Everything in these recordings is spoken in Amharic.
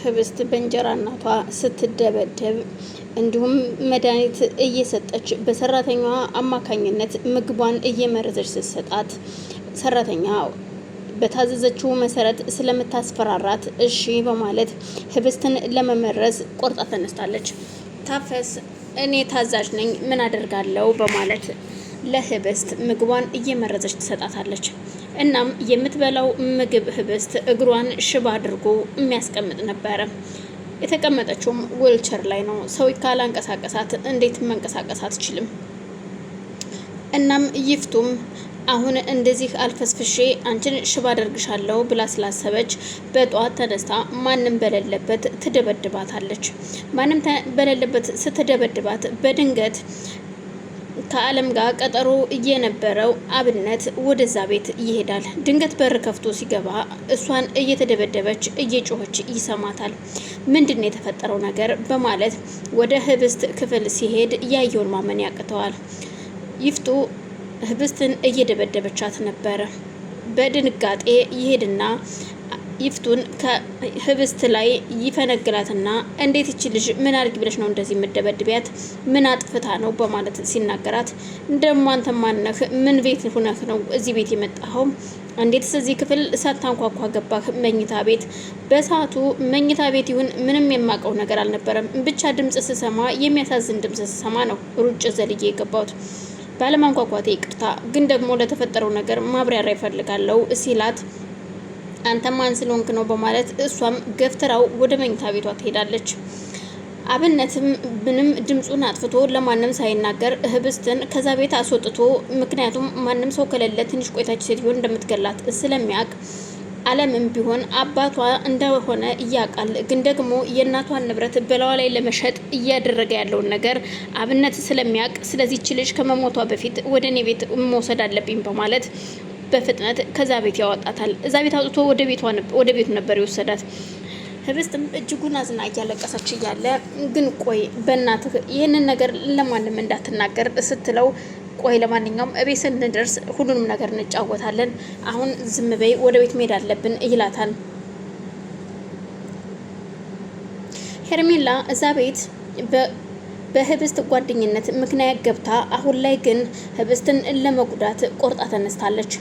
ህብስት በእንጀራ እናቷ ስትደበደብ እንዲሁም መድኃኒት እየሰጠች በሰራተኛዋ አማካኝነት ምግቧን እየመረዘች ስትሰጣት ሰራተኛ በታዘዘችው መሰረት ስለምታስፈራራት እሺ በማለት ህብስትን ለመመረዝ ቆርጣ ተነስታለች። ታፈስ እኔ ታዛዥ ነኝ ምን አደርጋለሁ በማለት ለህብስት ምግቧን እየመረዘች ትሰጣታለች። እናም የምትበላው ምግብ ህብስት እግሯን ሽባ አድርጎ የሚያስቀምጥ ነበረ። የተቀመጠችውም ዊልቸር ላይ ነው። ሰው ካላንቀሳቀሳት እንዴት መንቀሳቀስ አትችልም። እናም ይፍቱም አሁን እንደዚህ አልፈስፍሼ አንቺን ሽባ አደርግሻለሁ ብላ ስላሰበች በጧት ተነስታ ማንም በሌለበት ትደበድባታለች። ማንም በሌለበት ስትደበድባት በድንገት ከአለም ጋር ቀጠሮ እየነበረው አብነት ወደዛ ቤት ይሄዳል። ድንገት በር ከፍቶ ሲገባ እሷን እየተደበደበች እየጮኸች ይሰማታል። ምንድነው የተፈጠረው ነገር በማለት ወደ ህብስት ክፍል ሲሄድ ያየውን ማመን ያቅተዋል። ይፍቱ ህብስትን እየደበደበቻት ነበረ። በድንጋጤ ይሄድና ይፍቱን ከህብስት ላይ ይፈነግላትና እንዴት ይቺ ልጅ ምን አድርጊ ብለሽ ነው እንደዚህ የምደበድቢያት? ምን አጥፍታ ነው በማለት ሲናገራት እንደሞ አንተ ማነህ? ምን ቤት ሆነህ ነው እዚህ ቤት የመጣኸው? እንዴትስ እዚህ ክፍል ሳታንኳኳ ገባህ መኝታ ቤት? በሰዓቱ መኝታ ቤት ይሁን ምንም የማውቀው ነገር አልነበረም። ብቻ ድምጽ ስሰማ የሚያሳዝን ድምጽ ስሰማ ነው ሩጭ ዘልዬ የገባሁት። ባለማንኳኳቴ ይቅርታ፣ ግን ደግሞ ለተፈጠረው ነገር ማብራሪያ ይፈልጋለሁ ሲላት አንተ ማን ስለሆንክ ነው በማለት እሷም ገፍትራው ወደ መኝታ ቤቷ ትሄዳለች። አብነትም ምንም ድምጹን አጥፍቶ ለማንም ሳይናገር ህብስትን ከዛ ቤት አስወጥቶ፣ ምክንያቱም ማንም ሰው ከሌለ ትንሽ ቆይታች ሴትዮ እንደምትገላት ስለሚያውቅ አለምም ቢሆን አባቷ እንደሆነ እያቃል፣ ግን ደግሞ የእናቷን ንብረት በላዋ ላይ ለመሸጥ እያደረገ ያለውን ነገር አብነት ስለሚያውቅ ስለዚህች ልጅ ከመሞቷ በፊት ወደ እኔ ቤት መውሰድ አለብኝ በማለት በፍጥነት ከዛ ቤት ያወጣታል። እዛ ቤት አውጥቶ ወደ ቤቱ ነበር የወሰዳት። ህብስትም እጅጉን አዝና እያለቀሰች እያለ ግን ቆይ በእናትህ ይህንን ነገር ለማንም እንዳትናገር ስትለው ቆይ ለማንኛውም እቤት ስንደርስ ሁሉንም ነገር እንጫወታለን፣ አሁን ዝም በይ ወደ ቤት መሄድ አለብን ይላታል። ሄርሜላ እዛ ቤት በህብስት ጓደኝነት ምክንያት ገብታ አሁን ላይ ግን ህብስትን ለመጉዳት ቆርጣ ተነስታለች።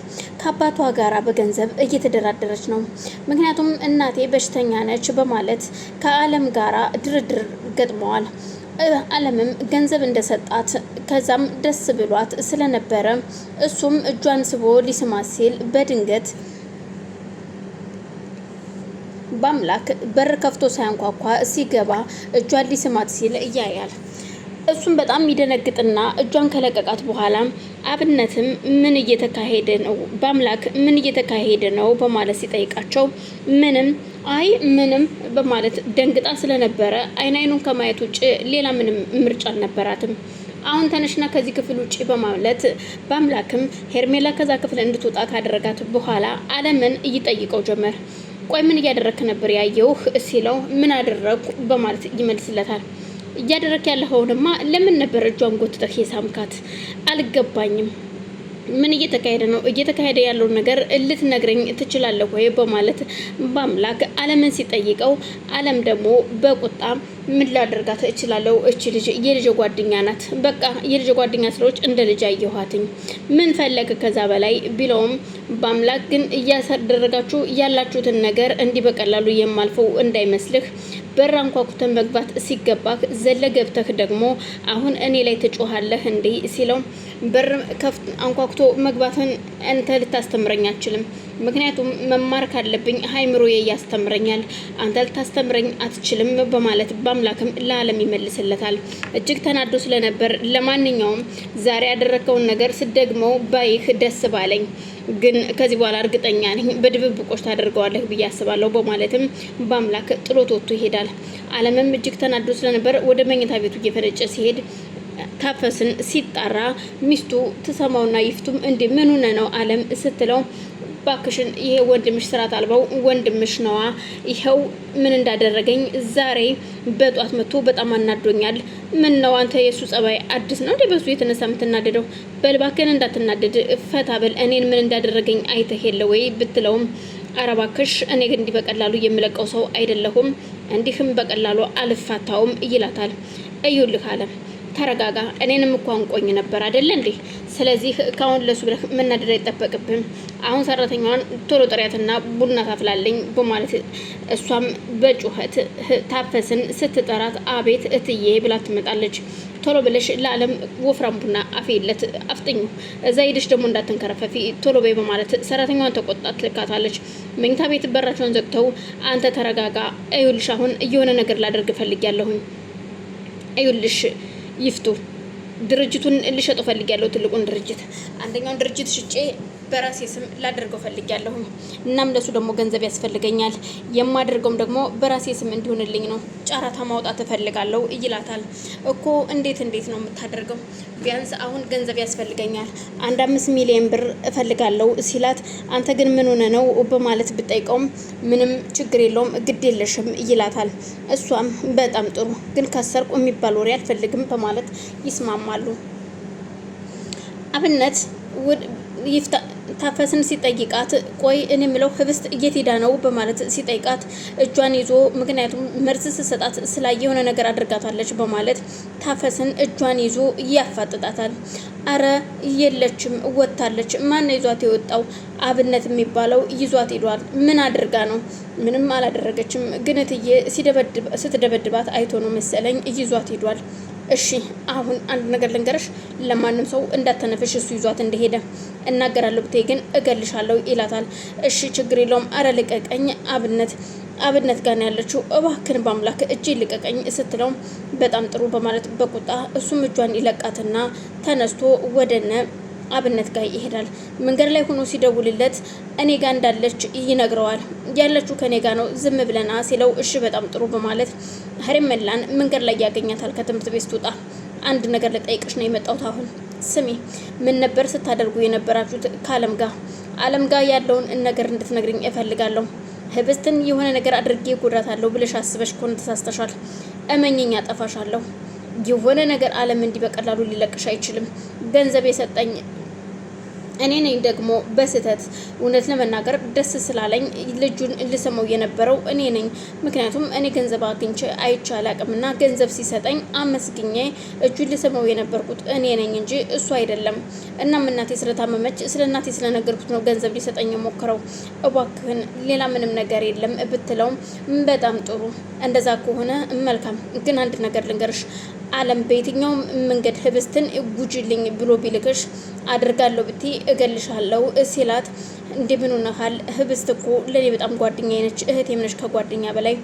ከአባቷ ጋራ በገንዘብ እየተደራደረች ነው። ምክንያቱም እናቴ በሽተኛ ነች በማለት ከአለም ጋራ ድርድር ገጥመዋል። አለምም ገንዘብ እንደሰጣት ከዛም ደስ ብሏት ስለነበረ እሱም እጇን ስቦ ሊስማት ሲል በድንገት በአምላክ በር ከፍቶ ሳያንኳኳ ሲገባ እጇን ሊስማት ሲል እያያል። እሱም በጣም ይደነግጥና እጇን ከለቀቃት በኋላ አብነትም ምን እየተካሄደ ነው በአምላክ ምን እየተካሄደ ነው በማለት ሲጠይቃቸው ምንም በማለት ደንግጣ ስለነበረ አይኑን ከማየት ውጭ ሌላ ምንም ምርጫ አልነበራትም። አሁን ተነሽና ከዚህ ክፍል ውጪ በማለት በአምላክም ሄርሜላ ከዛ ክፍል እንድትወጣ ካደረጋት በኋላ አለምን እይጠይቀው ጀመር። ቆይ ምን እያደረክ ነበር ያየውህ ሲለው ምን አደረኩ በማለት ይመልስለታል። እያደረክ ያለኸውንማ ለምን ነበር እጇን ጎትተህ የሳምካት? አልገባኝም። ምን እየተካሄደ ነው? እየተካሄደ ያለውን ነገር ልትነግረኝ ትችላለህ ወይ በማለት በአምላክ አለምን ሲጠይቀው አለም ደግሞ በቁጣ ምን ላደርጋት እችላለሁ? እቺ ልጅ የልጅ ጓደኛ ናት። በቃ የልጅ ጓደኛ ስለሆነች እንደ ልጅ አየኋትኝ። ምን ፈለግ ከዛ በላይ ቢለውም በአምላክ ግን እያደረጋችሁ ያላችሁትን ነገር እንዲህ በቀላሉ የማልፈው እንዳይመስልህ። በር አንኳኩተን መግባት ሲገባህ ዘለ ገብተህ ደግሞ አሁን እኔ ላይ ትጮሃለህ እንዴ ሲለው በር አንኳኩቶ መግባትን አንተ ልታስተምረኝ አትችልም። ምክንያቱም መማር ካለብኝ ሃይምሮዬ ያስተምረኛል፣ አንተ ልታስተምረኝ አትችልም በማለት በአምላክም ለዓለም ይመልስለታል። እጅግ ተናዶ ስለነበር ለማንኛውም ዛሬ ያደረከውን ነገር ስደግመው ባይህ ደስ ባለኝ፣ ግን ከዚህ በኋላ እርግጠኛ ነኝ በድብብቆች ታደርገዋለህ ብዬ አስባለሁ በማለትም በአምላክ ጥሎት ወጥቶ ይሄዳል። ዓለምም እጅግ ተናዶ ስለነበር ወደ መኝታ ቤቱ እየፈነጨ ሲሄድ ታፈስን ሲጣራ ሚስቱ ትሰማውና ይፍቱም እንዴ ምን ሆነ ነው ዓለም ስትለው ባክሽን ይሄ ወንድምሽ ስራት አልባው ወንድምሽ ነዋ። ይሄው ምን እንዳደረገኝ ዛሬ በጧት መጥቶ በጣም አናዶኛል። ምን ነው አንተ የሱ ጸባይ አዲስ ነው እንዴ በሱ የተነሳ የምትናደደው? በልባከን እንዳትናደድ ፈታ በል። እኔን ምን እንዳደረገኝ አይተህ የለ ወይ ብትለውም አረባክሽ እኔ ግን እንዲህ በቀላሉ የምለቀው ሰው አይደለሁም፣ እንዲህም በቀላሉ አልፋታውም ይላታል። እዩልህ አለም ተረጋጋ፣ እኔንም እኮ አንቆኝ ነበር አይደለ እንዴ? ስለዚህ ካሁን ለሱ ብለህ መናደድ አይጠበቅብህም። አሁን ሰራተኛዋን ቶሎ ጥሪያትና ቡና ታፍላለኝ በማለት እሷም በጩኸት ታፈስን ስትጠራት አቤት እትዬ ብላ ትመጣለች። ቶሎ ብለሽ ለአለም ወፍራም ቡና አፍይለት አፍጥኙ፣ እዛ ሄደሽ ደግሞ እንዳትንከረፈፊ ቶሎ በይ በማለት ሰራተኛዋን ተቆጣት ትልካታለች። መኝታ ቤት በራቸውን ዘግተው አንተ ተረጋጋ፣ እዩልሽ አሁን እየሆነ ነገር ላደርግ ፈልጊያለሁኝ፣ እዩልሽ ይፍቱ ድርጅቱን ልሸጠው ፈልጊያለሁ፣ ትልቁን ድርጅት አንደኛውን ድርጅት ሽጬ በራሴ ስም ላደርገው ፈልጊያለሁ። እናም ለሱ ደግሞ ገንዘብ ያስፈልገኛል። የማደርገውም ደግሞ በራሴ ስም እንዲሆንልኝ ነው። ጨረታ ማውጣት እፈልጋለሁ ይላታል። እኮ እንዴት ነው የምታደርገው? ቢያንስ አሁን ገንዘብ ያስፈልገኛል 5 ሚሊዮን ብር እፈልጋለሁ ሲላት፣ አንተ ግን ምን ሆነ ነው በማለት ብጠይቀውም ምንም ችግር የለውም ግድ የለሽም ይላታል። እሷም በጣም ጥሩ ግን ከሰርቁ የሚባል ወሬ አልፈልግም በማለት ይስማማሉ። አብነት ታፈስን ሲጠይቃት ቆይ እኔ የምለው ህብስት የት ሄዳ ነው በማለት ሲጠይቃት እጇን ይዞ ምክንያቱም መርዝ ስሰጣት ስላየ የሆነ ነገር አድርጋታለች በማለት ታፈስን እጇን ይዞ ያፋጥጣታል። አረ የለችም ወጥታለች። ማን ይዟት የወጣው? አብነት የሚባለው ይዟት ሄዷል። ምን አድርጋ ነው? ምንም አላደረገችም፣ ግን እትዬ ስትደበድባት አይቶ ነው መሰለኝ ይዟት ሄዷል። እሺ አሁን አንድ ነገር ልንገርሽ፣ ለማንም ሰው እንዳተነፍሽ እሱ ይዟት እንደሄደ እናገራለሁ ብትይ ግን እገልሻለሁ ይላታል። እሺ ችግር የለውም፣ አረ ልቀቀኝ፣ አብነት ጋር ነው ያለችው፣ እባክን በአምላክ እጅ ልቀቀኝ ስትለው በጣም ጥሩ በማለት በቁጣ እሱም እጇን ይለቃትና ተነስቶ ወደነ አብነት ጋር ይሄዳል። መንገድ ላይ ሆኖ ሲደውልለት እኔ ጋር እንዳለች ይነግረዋል። ያለችው ከኔ ጋር ነው ዝም ብለና ሲለው እሺ በጣም ጥሩ በማለት ሄርሜላን መንገድ ላይ ያገኛታል። ከትምህርት ቤት ስትወጣ አንድ ነገር ልጠይቅሽ ነው የመጣሁት። አሁን ስሚ፣ ምን ነበር ስታደርጉ የነበራችሁት ከአለም ጋር ያለውን ነገር እንድትነግሪኝ እፈልጋለሁ። ህብስትን የሆነ ነገር አድርጌ ጉዳታለሁ ብለሽ አስበሽ ከሆነ ተሳስተሻል። እመኝኝ አጠፋሻለሁ። የሆነ ነገር አለም እንዲህ በቀላሉ ሊለቅሽ አይችልም። ገንዘብ የሰጠኝ እኔ ነኝ ደግሞ በስህተት እውነት ለመናገር ደስ ስላለኝ ልጁን ልሰማው የነበረው እኔ ነኝ። ምክንያቱም እኔ ገንዘብ አግኝቼ አይቼ አላቅምና ገንዘብ ሲሰጠኝ አመስግኜ እጁን ልሰማው የነበርኩት እኔ ነኝ እንጂ እሱ አይደለም። እናም እናቴ ስለታመመች ስለ እናቴ ስለነገርኩት ነው ገንዘብ ሊሰጠኝ የሞክረው። እባክህን ሌላ ምንም ነገር የለም ብትለውም በጣም ጥሩ፣ እንደዛ ከሆነ መልካም። ግን አንድ ነገር ልንገርሽ፣ አለም በየትኛውም መንገድ ህብስትን ጉጅልኝ ብሎ ቢልክሽ አድርጋለሁ ብቲ እገልሻለሁ ሲላት፣ እንደምን ሆነሃል? ህብስት እኮ ለኔ በጣም ጓደኛዬ ነች፣ እህቴም ነች ከጓደኛ በላይ፣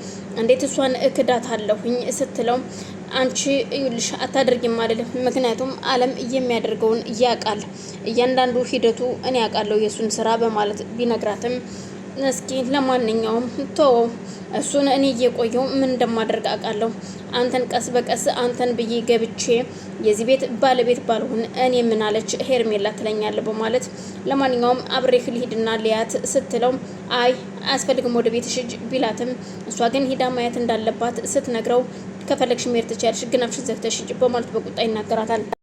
እንዴት እሷን እክዳት አለሁኝ ስትለው፣ አንቺ ይልሽ አታደርጊም አይደለም፣ ምክንያቱም አለም የሚያደርገውን ያውቃል፣ እያንዳንዱ ሂደቱ እኔ ያውቃለሁ የሱን ስራ በማለት ቢነግራትም እስኪ ለማንኛውም ተወው፣ እሱን እኔ እየቆየው ምን እንደማደርግ አውቃለሁ። አንተን ቀስ በቀስ አንተን ብዬ ገብቼ የዚህ ቤት ባለቤት ባልሆን እኔ ምን አለች ሄርሜላ ትለኛለ በማለት ለማንኛውም አብሬህ ልሂድና ሊያት ስትለው አይ አያስፈልግም ወደ ቤትሽ ሂጂ ቢላትም እሷ ግን ሂዳ ማየት እንዳለባት ስትነግረው ከፈለግሽ መሄድ ትችያለሽ፣ ግን አፍሽን ዘግተሽ ሂጂ በማለት በቁጣ ይናገራታል።